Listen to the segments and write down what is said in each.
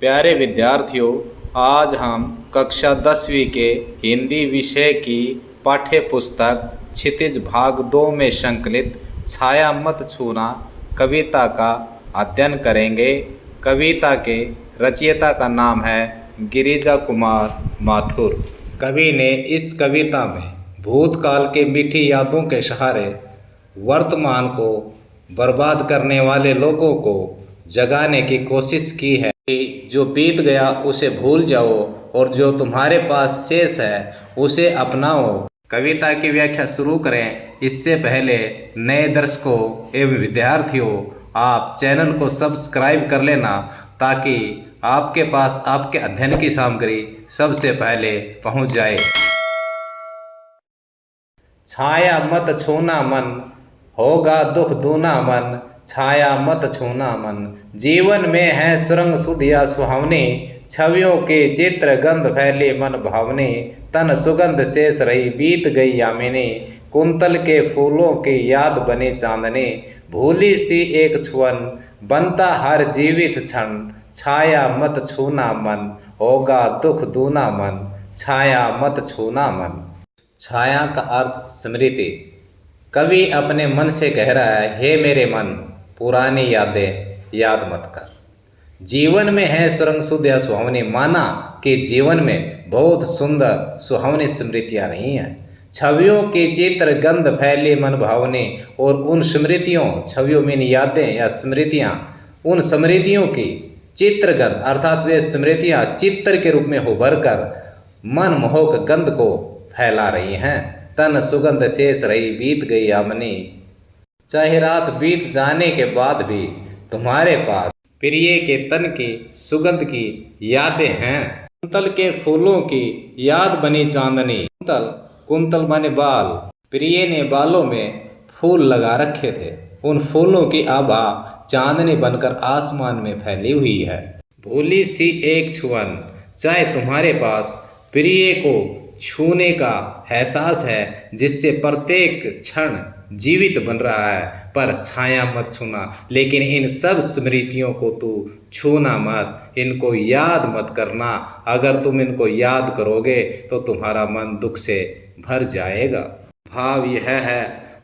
प्यारे विद्यार्थियों, आज हम कक्षा 10वीं के हिंदी विषय की पाठ्य पुस्तक क्षितिज भाग 2 में संकलित छाया मत छूना कविता का अध्ययन करेंगे। कविता के रचयिता का नाम है गिरिजा कुमार माथुर। कवि ने इस कविता में भूतकाल के मीठी यादों के सहारे वर्तमान को बर्बाद करने वाले लोगों को जगाने की कोशिश की है कि जो बीत गया उसे भूल जाओ और जो तुम्हारे पास शेष है उसे अपनाओ। कविता की व्याख्या शुरू करें इससे पहले नए दर्शकों एवं विद्यार्थियों, आप चैनल को सब्सक्राइब कर लेना ताकि आपके पास आपके अध्ययन की सामग्री सबसे पहले पहुंच जाए। छाया मत छूना मन, होगा दुख दूना मन। छाया मत छूना मन, जीवन में है सुरंग सुधिया सुहावनी। छवियों के चित्र गंध फैले मन भावने, तन सुगंध शेष रही बीत गई यामिनी। कुंतल के फूलों की याद बने चांदनी, भूली सी एक छुअन बनता हर जीवित क्षण। छाया मत छूना मन, होगा दुख दूना मन। छाया मत छूना मन। छाया का अर्थ स्मृति। कवि अपने मन से कह रहा है, हे मेरे मन, पुरानी यादें याद मत कर। जीवन में है सुरंग सुधिया सुहावनी, माना कि जीवन में बहुत सुंदर सुहावनी स्मृतियाँ रही हैं। छवियों के चित्र गंध फैले मन भावने, और उन स्मृतियों छवियों में यादें या स्मृतियाँ, उन स्मृतियों की चित्रगंध अर्थात वे स्मृतियाँ चित्र के रूप में उभर कर मनमोहक गंध को फैला रही हैं। तन सुगंध शेष रही बीत गई यामिनी, चाहे रात बीत जाने के बाद भी तुम्हारे पास प्रिय के तन की सुगंध की यादें हैं। कुंतल के फूलों की याद बनी चांदनी। कुंतल, कुंतल माने बाल। प्रिय ने बालों में फूल लगा रखे थे, उन फूलों की आभा चांदनी बनकर आसमान में फैली हुई है। भूली सी एक छुअन, चाहे तुम्हारे पास प्रिय को छूने का एहसास है जिससे प्रत्येक क्षण जीवित बन रहा है, पर छाया मत छूना। लेकिन इन सब स्मृतियों को तू छूना मत, इनको याद मत करना। अगर तुम इनको याद करोगे तो तुम्हारा मन दुख से भर जाएगा। भाव यह है,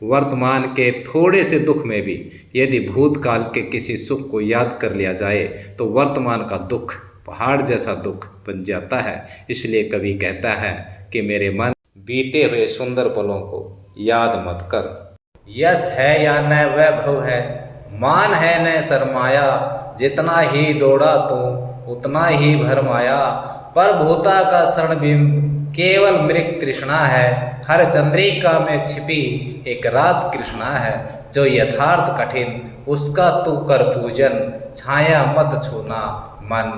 वर्तमान के थोड़े से दुख में भी यदि भूतकाल के किसी सुख को याद कर लिया जाए तो वर्तमान का दुख पहाड़ जैसा दुख बन जाता है। इसलिए कवि कहता है कि मेरे मन, बीते हुए सुंदर पलों को याद मत कर। यश है या न वैभव है, मान है न सरमाया। जितना ही दौड़ा तू उतना ही भरमाया। पर भूता का शरणबिंब केवल मृग तृष्णा है। हर चंद्रिका में छिपी एक रात कृष्णा है। जो यथार्थ कठिन उसका तू कर पूजन। छाया मत छूना मन,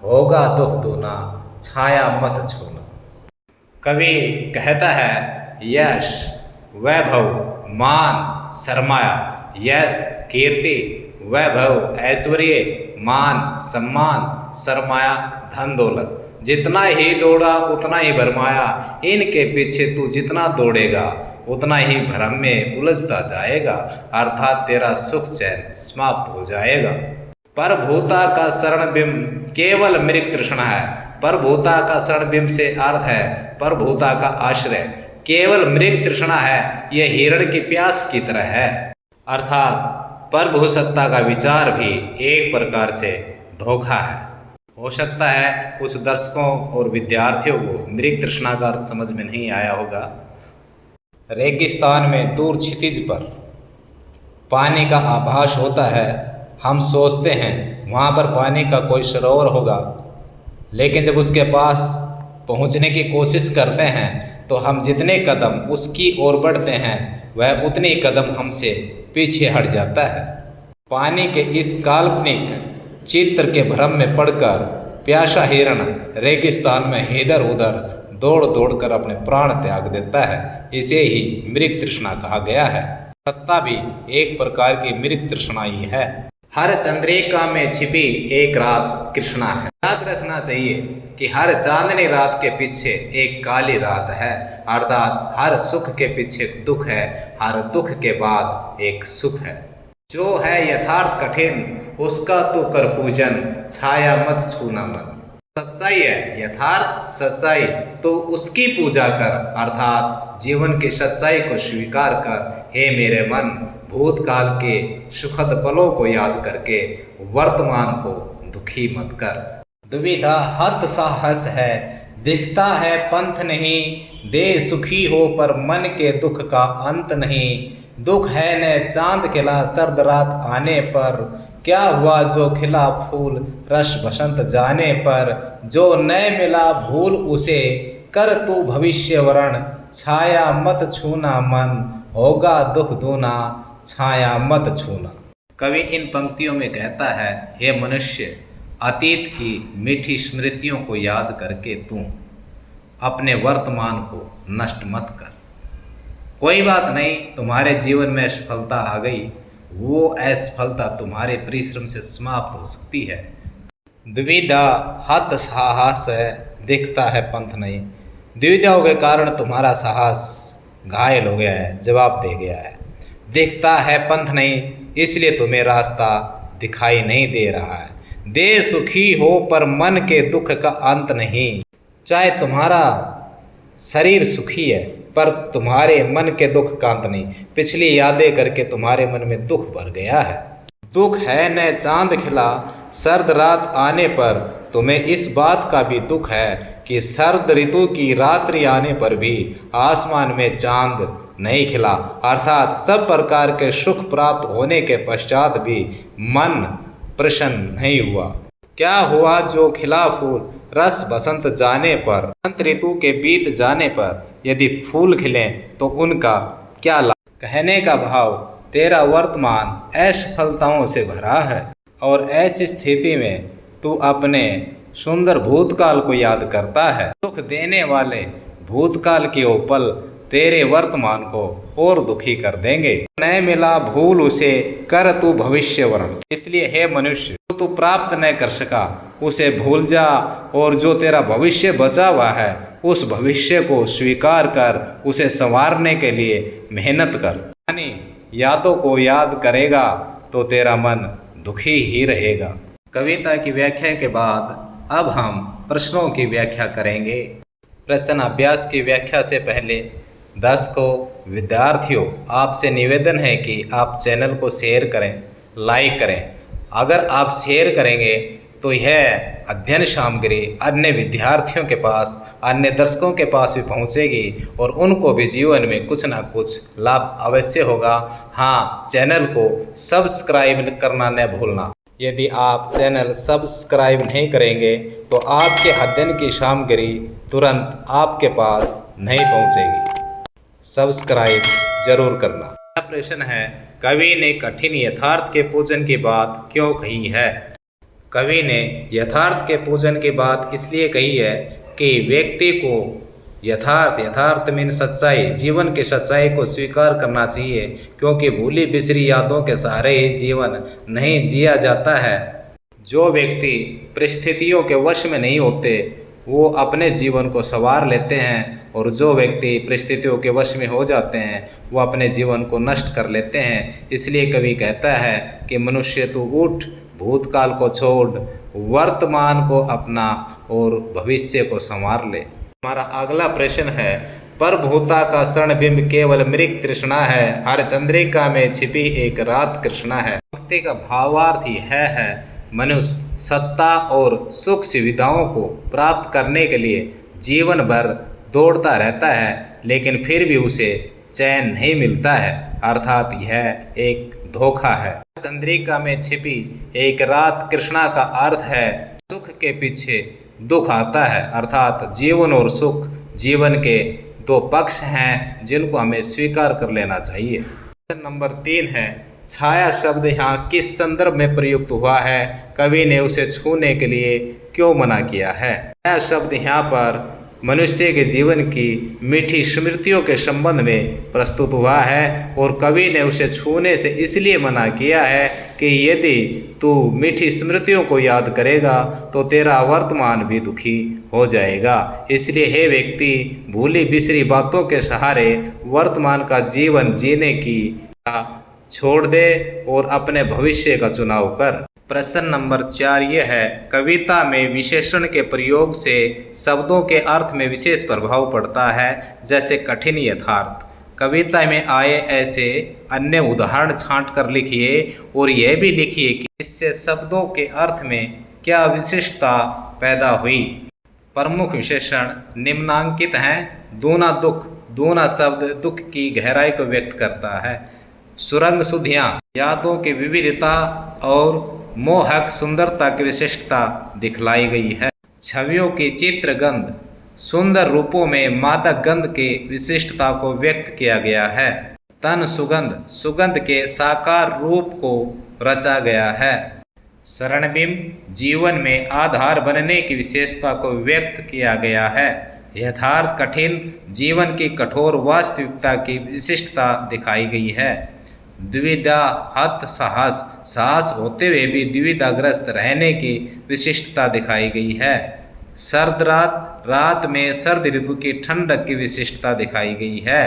होगा दुख दूना। छाया मत छूना। कवि कहता है, यश, वैभव, मान, सरमाया। यश कीर्ति, वैभव ऐश्वर्य, मान सम्मान, सरमाया धन दौलत। जितना ही दौड़ा उतना ही भरमाया। इनके पीछे तू जितना दौड़ेगा उतना ही भ्रम में उलझता जाएगा, अर्थात तेरा सुख चैन समाप्त हो जाएगा। पर भूता का शरणबिंब केवल मृग तृष्णा है। पर भूता का शरणबिंब से अर्थ है पर भूता का आश्रय केवल मृग तृष्णा है। यह हिरण की प्यास की तरह है, अर्थात परभू सत्ता का विचार भी एक प्रकार से धोखा है। हो सकता है कुछ दर्शकों और विद्यार्थियों को मृग तृष्णा का अर्थ समझ में नहीं आया होगा। रेगिस्तान में दूर क्षितिज पर पानी का आभास होता है। हम सोचते हैं वहाँ पर पानी का कोई सरोवर होगा, लेकिन जब उसके पास पहुँचने की कोशिश करते हैं तो हम जितने कदम उसकी ओर बढ़ते हैं वह उतने कदम हमसे पीछे हट जाता है। पानी के इस काल्पनिक चित्र के भ्रम में पड़कर प्यासा हिरण रेगिस्तान में इधर उधर दौड़ दौड़ कर अपने प्राण त्याग देता है। इसे ही मृग तृष्णा कहा गया है। सत्ता भी एक प्रकार की मृग तृष्णा ही है। हर चंद्रिका में छिपी एक रात कृष्णा है। याद रखना चाहिए कि हर चांदनी रात के पीछे एक काली रात है, अर्थात हर सुख के पीछे दुख है, हर दुख के बाद एक सुख है। जो है यथार्थ कठिन उसका तो कर पूजन, छाया मत छूना मन। सच्चाई है यथार्थ सच्चाई, तो उसकी पूजा कर, अर्थात जीवन की सच्चाई को स्वीकार कर। हे मेरे मन, भूतकाल के सुखद पलों को याद करके वर्तमान को दुखी मत कर। दुविधा हत साहस है, दिखता है पंथ नहीं, देह सुखी हो पर मन के दुख का अंत नहीं। दुख है न चांद खिला सर्द रात आने पर, क्या हुआ जो खिला फूल रस बसंत जाने पर। जो न मिला भूल उसे कर तू भविष्य वरण, छाया मत छूना मन, होगा दुख दूना, छाया मत छूना। कवि इन पंक्तियों में कहता है, हे मनुष्य, अतीत की मीठी स्मृतियों को याद करके तू अपने वर्तमान को नष्ट मत कर। कोई बात नहीं, तुम्हारे जीवन में असफलता आ गई, वो असफलता तुम्हारे परिश्रम से समाप्त हो सकती है। दुविधा हत साहस है, दिखता है पंथ नहीं। दुविधाओं के कारण तुम्हारा साहस घायल हो गया है, जवाब दे गया है। दिखता है पंथ नहीं, इसलिए तुम्हें रास्ता दिखाई नहीं दे रहा है। देह सुखी हो पर मन के दुख का अंत नहीं। चाहे तुम्हारा शरीर सुखी है पर तुम्हारे मन के दुख का अंत नहीं। पिछली यादें करके तुम्हारे मन में दुख भर गया है। दुख है न चांद खिला सर्द रात आने पर, तुम्हें इस बात का भी दुख है कि सर्द ऋतु की रात्रि आने पर भी आसमान में चांद नहीं खिला, अर्थात सब प्रकार के सुख प्राप्त होने के पश्चात भी मन प्रसन्न नहीं हुआ। क्या हुआ जो खिला फूल रस बसंत जाने पर, बसंत ऋतु के बीत जाने पर यदि फूल खिलें तो उनका क्या लाभ। कहने का भाव, तेरा वर्तमान असफलताओं से भरा है और ऐसी स्थिति में तू अपने सुंदर भूतकाल को याद करता है। सुख देने वाले भूतकाल के वो पल तेरे वर्तमान को और दुखी कर देंगे। न मिला भूल उसे कर तू भविष्य वरण, इसलिए हे मनुष्य, जो तू प्राप्त न कर सका उसे भूल जा और जो तेरा भविष्य बचा हुआ है उस भविष्य को स्वीकार कर, उसे संवारने के लिए मेहनत कर। यानी यादों को याद करेगा तो तेरा मन दुखी ही रहेगा। कविता की व्याख्या के बाद अब हम प्रश्नों की व्याख्या करेंगे। प्रश्न अभ्यास की व्याख्या से पहले दर्शकों, विद्यार्थियों, आपसे निवेदन है कि आप चैनल को शेयर करें, लाइक करें। अगर आप शेयर करेंगे तो यह अध्ययन सामग्री अन्य विद्यार्थियों के पास, अन्य दर्शकों के पास भी पहुंचेगी और उनको भी जीवन में कुछ ना कुछ लाभ अवश्य होगा। हाँ, चैनल को सब्सक्राइब करना न भूलना। यदि आप चैनल सब्सक्राइब नहीं करेंगे तो आपके अध्ययन की सामग्री तुरंत आपके पास नहीं पहुंचेगी। सब्सक्राइब जरूर करना। प्रश्न है, कवि ने कठिन यथार्थ के पूजन की बात क्यों कही है। कवि ने यथार्थ के पूजन की बात इसलिए कही है कि व्यक्ति को यथार्थ मीन सच्चाई, जीवन की सच्चाई को स्वीकार करना चाहिए, क्योंकि भूली बिसरी यादों के सहारे ही जीवन नहीं जिया जाता है। जो व्यक्ति परिस्थितियों के वश में नहीं होते वो अपने जीवन को संवार लेते हैं, और जो व्यक्ति परिस्थितियों के वश में हो जाते हैं वो अपने जीवन को नष्ट कर लेते हैं। इसलिए कवि कहता है कि मनुष्य तू उठ, भूतकाल को छोड़, वर्तमान को अपना और भविष्य को संवार ले। हमारा अगला प्रश्न है, परभूता का शरणबिंब केवल मृग तृष्णा है, हर चंद्रिका में छिपी एक रात कृष्णा है। भक्ति का भावार्थ यह है, मनुष्य सत्ता और सुख सुविधाओं को प्राप्त करने के लिए जीवन भर दौड़ता रहता है, लेकिन फिर भी उसे चैन नहीं मिलता है, अर्थात यह एक धोखा है। चंद्रिका में छिपी एक रात कृष्णा का अर्थ है, सुख के पीछे दुख आता है, अर्थात जीवन और सुख जीवन के दो पक्ष हैं जिनको हमें स्वीकार कर लेना चाहिए। नंबर 3 है, छाया शब्द यहाँ किस संदर्भ में प्रयुक्त हुआ है, कवि ने उसे छूने के लिए क्यों मना किया है। छाया शब्द यहाँ पर मनुष्य के जीवन की मीठी स्मृतियों के संबंध में प्रस्तुत हुआ है, और कवि ने उसे छूने से इसलिए मना किया है कि यदि तू मीठी स्मृतियों को याद करेगा तो तेरा वर्तमान भी दुखी हो जाएगा। इसलिए हे व्यक्ति, भूली बिसरी बातों के सहारे वर्तमान का जीवन जीने की छोड़ दे और अपने भविष्य का चुनाव कर। प्रश्न नंबर 4 ये है, कविता में विशेषण के प्रयोग से शब्दों के अर्थ में विशेष प्रभाव पड़ता है, जैसे कठिन, यथार्थ। कविता में आए ऐसे अन्य उदाहरण छांट कर लिखिए और यह भी लिखिए कि इससे शब्दों के अर्थ में क्या विशिष्टता पैदा हुई। प्रमुख विशेषण निम्नांकित हैं। दूना दुख, दूना शब्द दुख की गहराई को व्यक्त करता है। सुरंग सुधियाँ, यादों की विविधता और मोहक सुंदरता की विशिष्टता दिखलाई गई है। छवियों की चित्रगंध, सुंदर रूपों में मादक गंध की विशिष्टता को व्यक्त किया गया है। तन सुगंध, सुगंध के साकार रूप को रचा गया है। शरणबिंब, जीवन में आधार बनने की विशेषता को व्यक्त किया गया है। यथार्थ, कठिन, जीवन की कठोर वास्तविकता की विशिष्टता दिखाई गई है। द्विधा, हत, साहस, साहस होते हुए भी द्विधाग्रस्त रहने की विशिष्टता दिखाई गई है। सर्द रात, रात में सर्द ऋतु की ठंडक की विशिष्टता दिखाई गई है।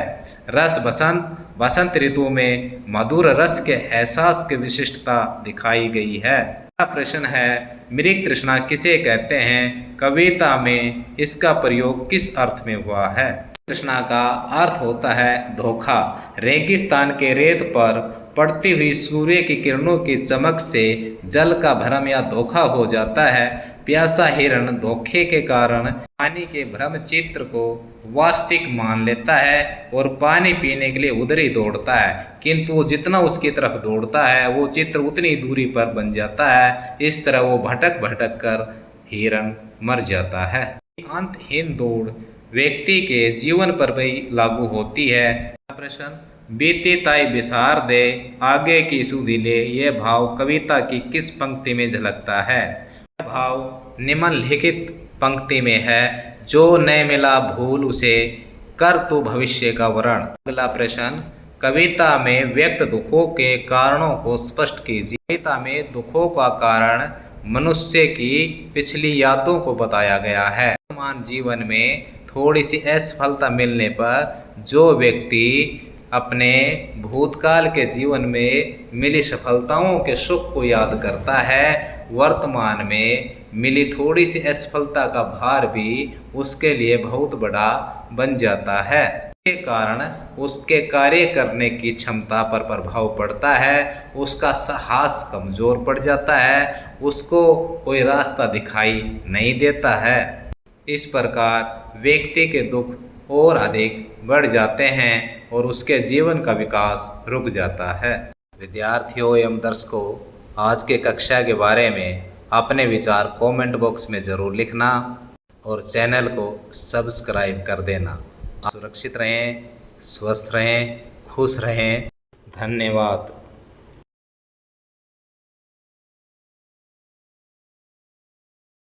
रस बसंत, बसंत ऋतु में मधुर रस के एहसास की विशिष्टता दिखाई गई है। प्रश्न है, मृग तृष्णा किसे कहते हैं? कविता में इसका प्रयोग किस अर्थ में हुआ है? तृष्णा का अर्थ होता है धोखा। रेगिस्तान के रेत पर पड़ती हुई सूर्य की किरणों की चमक से जल का भ्रम या धोखा हो जाता है। प्यासा हिरण धोखे के कारण पानी के भ्रम चित्र को वास्तविक मान लेता है और पानी पीने के लिए उधर ही दौड़ता है, किंतु वो जितना उसकी तरफ दौड़ता है वो चित्र उतनी दूरी पर बन जाता है। इस तरह वो भटक भटक कर हिरण मर जाता है। अंतहीन दौड़ व्यक्ति के जीवन पर भी लागू होती है। प्रश्न, बीती ताई बिसार दे, आगे की सुधि ले, यह भाव कविता की किस पंक्ति में झलकता है? यह भाव निम्नलिखित पंक्ति में है, जो न मिला भूल उसे, कर तू भविष्य का वर्ण। अगला प्रश्न, कविता में व्यक्त दुखों के कारणों को स्पष्ट कीजिए। कविता में दुखों का कारण मनुष्य की पिछली यादों को बताया गया है। वर्तमान जीवन में थोड़ी सी असफलता मिलने पर जो व्यक्ति अपने भूतकाल के जीवन में मिली सफलताओं के सुख को याद करता है, वर्तमान में मिली थोड़ी सी असफलता का भार भी उसके लिए बहुत बड़ा बन जाता है। के कारण उसके कार्य करने की क्षमता पर प्रभाव पड़ता है, उसका साहस कमजोर पड़ जाता है, उसको कोई रास्ता दिखाई नहीं देता है। इस प्रकार व्यक्ति के दुख और अधिक बढ़ जाते हैं और उसके जीवन का विकास रुक जाता है। विद्यार्थियों एवं दर्शकों, आज के कक्षा के बारे में अपने विचार कमेंट बॉक्स में ज़रूर लिखना और चैनल को सब्सक्राइब कर देना। सुरक्षित रहें, स्वस्थ रहें, खुश रहें। धन्यवाद।